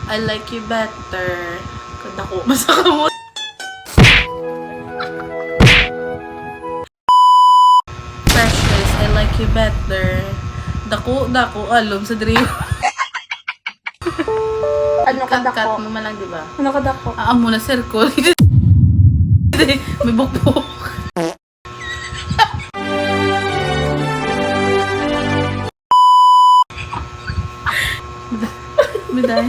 I like you better. Kadako, masaka mo. Precious, I like you better. Dako, alom sa dream. Ano ka Cut dako? mo man lang, diba? Ano ka dako? Mo na circle. May bukbuk. Biday.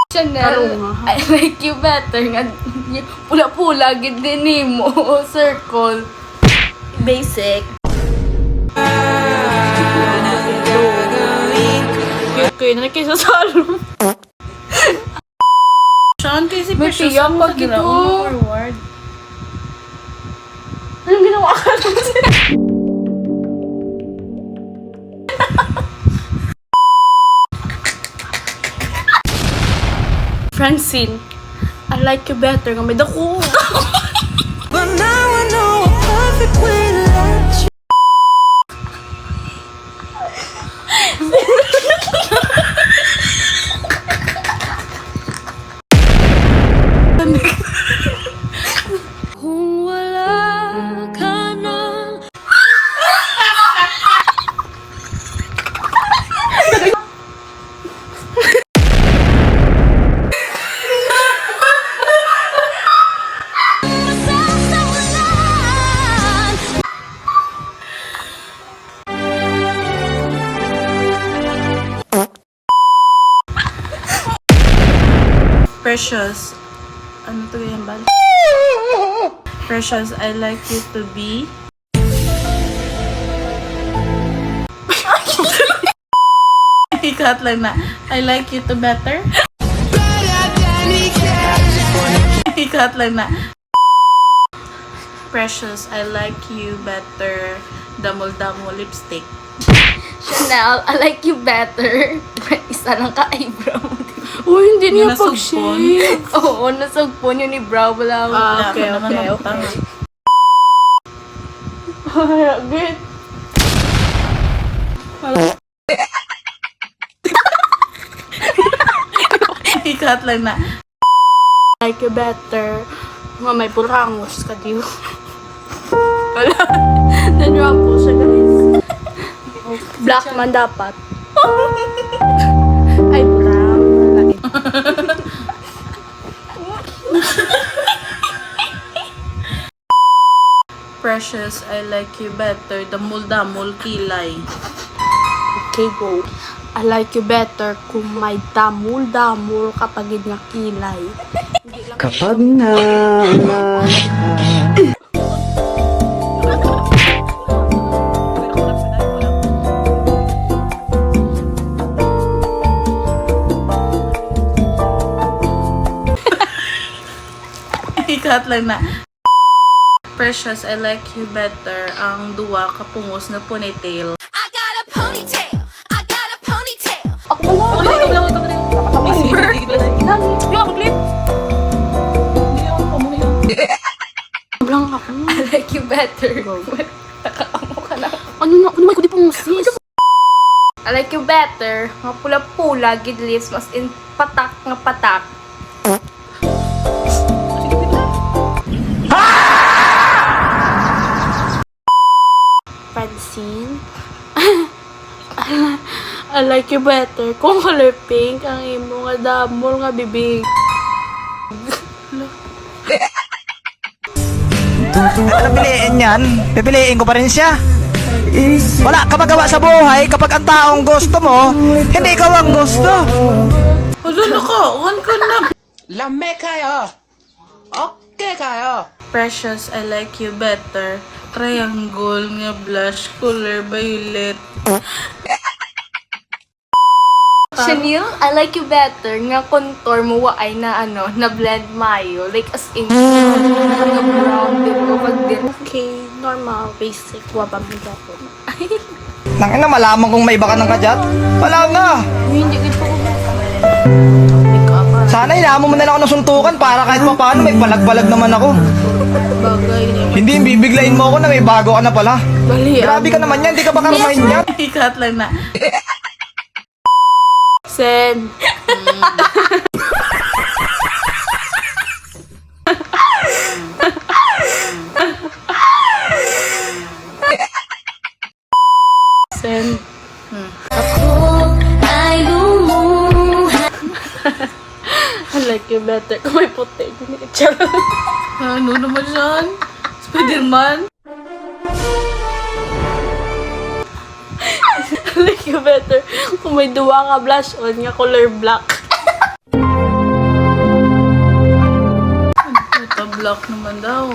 Chanel, I like you better. Nga, pula-pula, gid din mo. Circle. Basic. Okay, na kayo sa salon. Sean, kasi May precious tiyak mo sa pag ito. ginawa forward. Anong ginawa ka lang? Francine, I like you better. Nga may dako. But now I know a perfect way to let you. Kung wala ka na. Precious. Ano to yung bal? Precious, I like you to be. Ikat lang na. I like you to better. Ikat lang na. Precious, I like you better. Damol-damol lipstick. Chanel, I like you better. Isa lang ka-eyebrow mo. Uy, hindi niya Nasugpon. pag-shave. Oo, nasugpon yun ni brow. Wala akong... Okay. Good. Ikat lang na. I like you better. Nga may purangos ka diyo. Wala. Na-drop po siya, guys. Black man dapat. Ay, brown. Precious, I like you better. Damol-damol kilay. Okay, go. I like you better kung may damul-damul kapag nga kilay. Kapag naalala ka. Ikat lang na. Precious, I like you better. Ang duwa kapungos na ponytail. I got a ponytail. I got a ponytail. Ako wala. Sobrang ako. I like you better. Nakaamo ka na. Ano may kudi pong sis? I like you better. Nga pula-pula, gid lips, mas in patak nga patak. Francine? I like you better kung color pink ang imo nga damol nga bibig. Ano piliin yan? Pipiliin ko pa rin siya. Wala ka magawa sa buhay kapag ang taong gusto mo, hindi ikaw ang gusto. Alo na ka, one ka na. Lame kayo. Okay kayo. Precious, I like you better. Triangle nga blush color violet. Chanel, I like you better nga contour mo wa ay na ano, na blend mayo. Like as in, nga brown din mo pag din. Okay, normal, basic, wa ba bigat po. Nang ina, malaman kung may iba ka ng kadyat? Wala nga. Hindi gid po ko. Sana hinamo mo na lang ako ng suntukan para kahit pa paano may palag-palag naman ako. Bagay. Hindi bibiglain mo ako na may bago ka na pala. Bali, Grabe ka naman yan, di ka ba karmahin yan? Ikat lang na. Send. Send. I like you better kung may puti. Charot. Ano naman yan? Spiderman? I like you better kung may duwa ka blush on nga color black. Puta, black naman daw.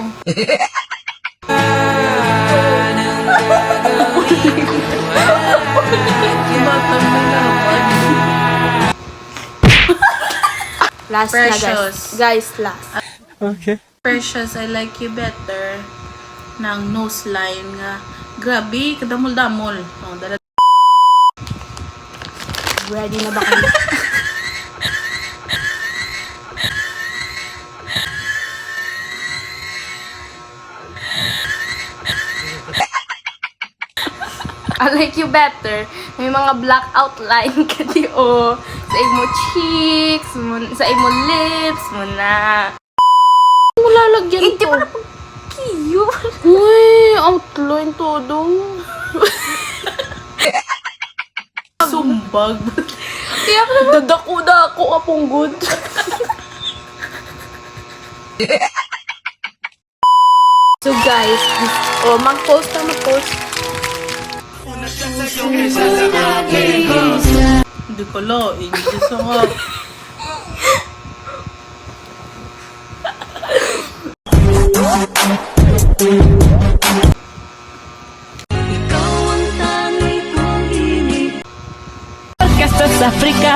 Bata mo naman. Last Precious. na guys. Guys, last. Precious, I like you better. Nang nose line nga. Grabe, kadamol-damol. Oh, dala. Ready na ba kayo? I like you better. May mga black outline ka di o. Sa imo cheeks, sa imo lips mo na. Mo lalagyan to. Cute. Uy, outline todo. Sumbag. Kaya dadako-dako apong good. So guys, mag-post na mag-post. Hindi ko laing. Diyos nga. Podcast sa Africa.